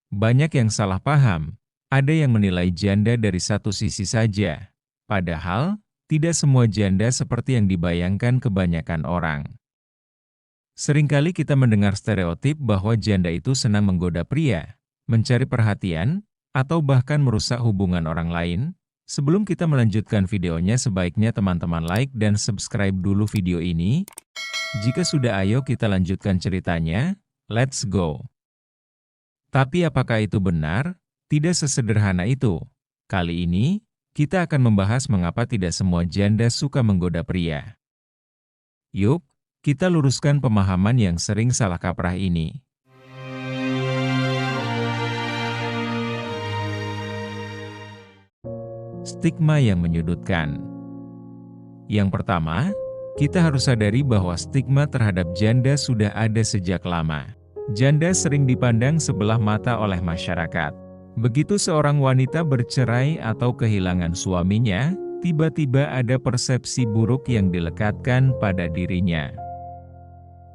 Banyak yang salah paham. Ada yang menilai janda dari satu sisi saja. Padahal, tidak semua janda seperti yang dibayangkan kebanyakan orang. Seringkali kita mendengar stereotip bahwa janda itu senang menggoda pria, mencari perhatian, atau bahkan merusak hubungan orang lain. Sebelum kita melanjutkan videonya, sebaiknya teman-teman like dan subscribe dulu video ini. Jika sudah, ayo kita lanjutkan ceritanya. Let's go! Tapi apakah itu benar? Tidak sesederhana itu. Kali ini, kita akan membahas mengapa tidak semua janda suka menggoda pria. Yuk, kita luruskan pemahaman yang sering salah kaprah ini. Stigma yang menyudutkan. Yang pertama, kita harus sadari bahwa stigma terhadap janda sudah ada sejak lama. Janda sering dipandang sebelah mata oleh masyarakat. Begitu seorang wanita bercerai atau kehilangan suaminya, tiba-tiba ada persepsi buruk yang dilekatkan pada dirinya.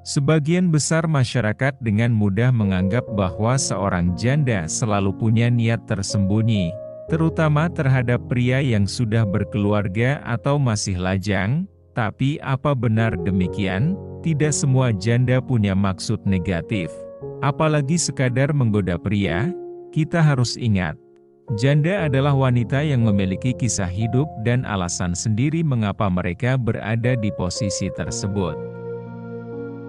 Sebagian besar masyarakat dengan mudah menganggap bahwa seorang janda selalu punya niat tersembunyi, terutama terhadap pria yang sudah berkeluarga atau masih lajang. Tapi apa benar demikian? Tidak semua janda punya maksud negatif. Apalagi sekadar menggoda pria. Kita harus ingat, janda adalah wanita yang memiliki kisah hidup dan alasan sendiri mengapa mereka berada di posisi tersebut.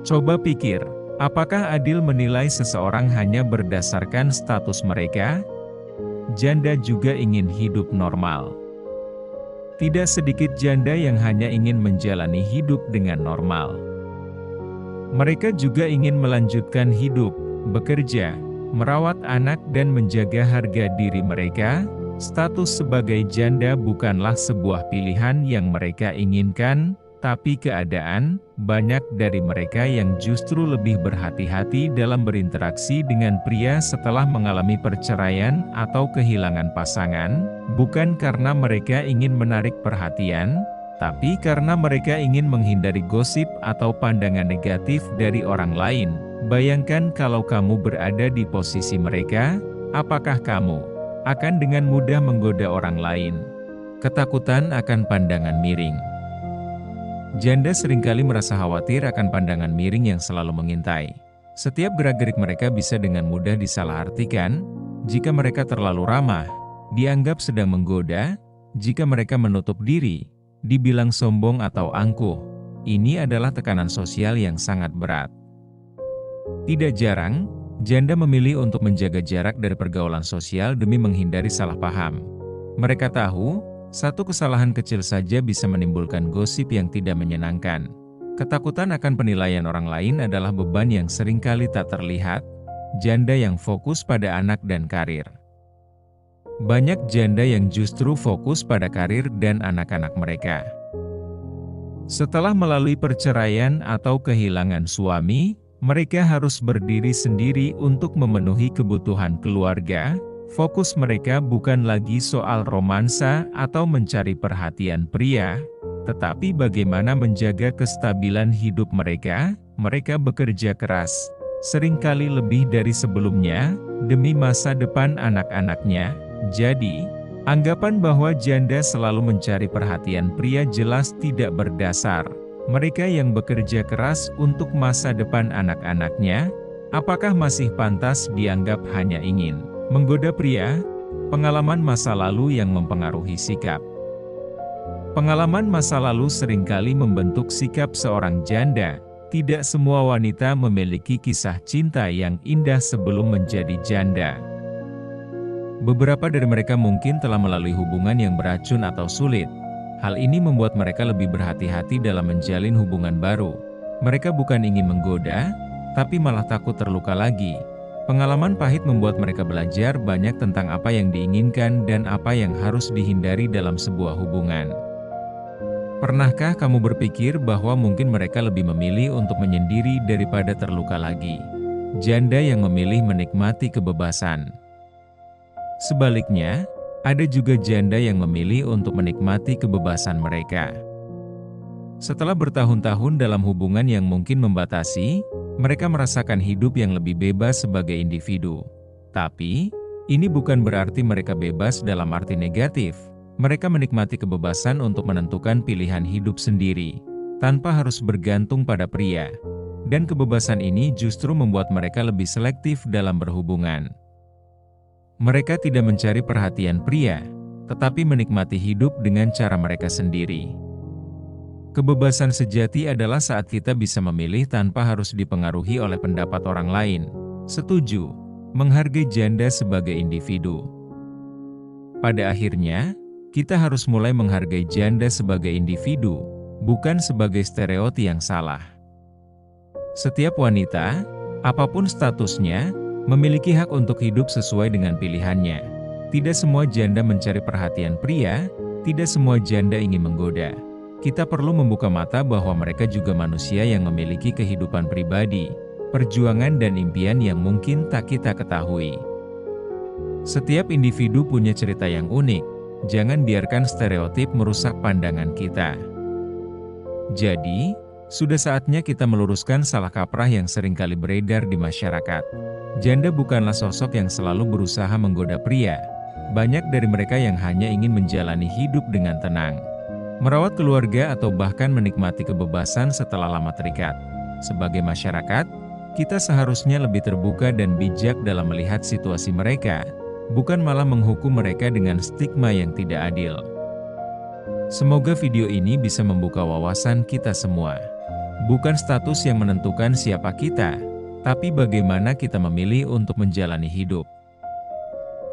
Coba pikir, apakah adil menilai seseorang hanya berdasarkan status mereka? Janda juga ingin hidup normal. Tidak sedikit janda yang hanya ingin menjalani hidup dengan normal. Mereka juga ingin melanjutkan hidup, bekerja, merawat anak dan menjaga harga diri mereka. Status sebagai janda bukanlah sebuah pilihan yang mereka inginkan, tapi keadaan. Banyak dari mereka yang justru lebih berhati-hati dalam berinteraksi dengan pria setelah mengalami perceraian atau kehilangan pasangan, bukan karena mereka ingin menarik perhatian, tapi karena mereka ingin menghindari gosip atau pandangan negatif dari orang lain. Bayangkan kalau kamu berada di posisi mereka, apakah kamu akan dengan mudah menggoda orang lain? Ketakutan akan pandangan miring. Janda seringkali merasa khawatir akan pandangan miring yang selalu mengintai. Setiap gerak-gerik mereka bisa dengan mudah disalahartikan. Jika mereka terlalu ramah, dianggap sedang menggoda. Jika mereka menutup diri, dibilang sombong atau angkuh. Ini adalah tekanan sosial yang sangat berat. Tidak jarang, janda memilih untuk menjaga jarak dari pergaulan sosial demi menghindari salah paham. Mereka tahu, satu kesalahan kecil saja bisa menimbulkan gosip yang tidak menyenangkan. Ketakutan akan penilaian orang lain adalah beban yang seringkali tak terlihat. Janda yang fokus pada anak dan karir. Banyak janda yang justru fokus pada karir dan anak-anak mereka. Setelah melalui perceraian atau kehilangan suami, mereka harus berdiri sendiri untuk memenuhi kebutuhan keluarga. Fokus mereka bukan lagi soal romansa atau mencari perhatian pria, tetapi bagaimana menjaga kestabilan hidup mereka. Mereka bekerja keras, seringkali lebih dari sebelumnya, demi masa depan anak-anaknya. Jadi, anggapan bahwa janda selalu mencari perhatian pria jelas tidak berdasar. Mereka yang bekerja keras untuk masa depan anak-anaknya, apakah masih pantas dianggap hanya ingin menggoda pria? Pengalaman masa lalu yang mempengaruhi sikap. Pengalaman masa lalu seringkali membentuk sikap seorang janda. Tidak semua wanita memiliki kisah cinta yang indah sebelum menjadi janda. Beberapa dari mereka mungkin telah melalui hubungan yang beracun atau sulit. Hal ini membuat mereka lebih berhati-hati dalam menjalin hubungan baru. Mereka bukan ingin menggoda, tapi malah takut terluka lagi. Pengalaman pahit membuat mereka belajar banyak tentang apa yang diinginkan dan apa yang harus dihindari dalam sebuah hubungan. Pernahkah kamu berpikir bahwa mungkin mereka lebih memilih untuk menyendiri daripada terluka lagi? Janda yang memilih menikmati kebebasan. Sebaliknya, ada juga janda yang memilih untuk menikmati kebebasan mereka. Setelah bertahun-tahun dalam hubungan yang mungkin membatasi, mereka merasakan hidup yang lebih bebas sebagai individu. Tapi, ini bukan berarti mereka bebas dalam arti negatif. Mereka menikmati kebebasan untuk menentukan pilihan hidup sendiri, tanpa harus bergantung pada pria. Dan kebebasan ini justru membuat mereka lebih selektif dalam berhubungan. Mereka tidak mencari perhatian pria, tetapi menikmati hidup dengan cara mereka sendiri. Kebebasan sejati adalah saat kita bisa memilih tanpa harus dipengaruhi oleh pendapat orang lain. Setuju, menghargai janda sebagai individu. Pada akhirnya, kita harus mulai menghargai janda sebagai individu, bukan sebagai stereotip yang salah. Setiap wanita, apapun statusnya, memiliki hak untuk hidup sesuai dengan pilihannya. Tidak semua janda mencari perhatian pria, tidak semua janda ingin menggoda. Kita perlu membuka mata bahwa mereka juga manusia yang memiliki kehidupan pribadi, perjuangan dan impian yang mungkin tak kita ketahui. Setiap individu punya cerita yang unik, jangan biarkan stereotip merusak pandangan kita. Jadi, sudah saatnya kita meluruskan salah kaprah yang seringkali beredar di masyarakat. Janda bukanlah sosok yang selalu berusaha menggoda pria. Banyak dari mereka yang hanya ingin menjalani hidup dengan tenang, merawat keluarga atau bahkan menikmati kebebasan setelah lama terikat. Sebagai masyarakat, kita seharusnya lebih terbuka dan bijak dalam melihat situasi mereka, bukan malah menghukum mereka dengan stigma yang tidak adil. Semoga video ini bisa membuka wawasan kita semua. Bukan status yang menentukan siapa kita, tapi bagaimana kita memilih untuk menjalani hidup.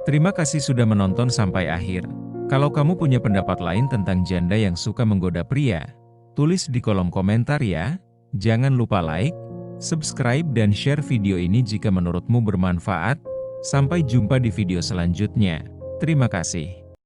Terima kasih sudah menonton sampai akhir. Kalau kamu punya pendapat lain tentang janda yang suka menggoda pria, tulis di kolom komentar ya. Jangan lupa like, subscribe dan share video ini jika menurutmu bermanfaat. Sampai jumpa di video selanjutnya. Terima kasih.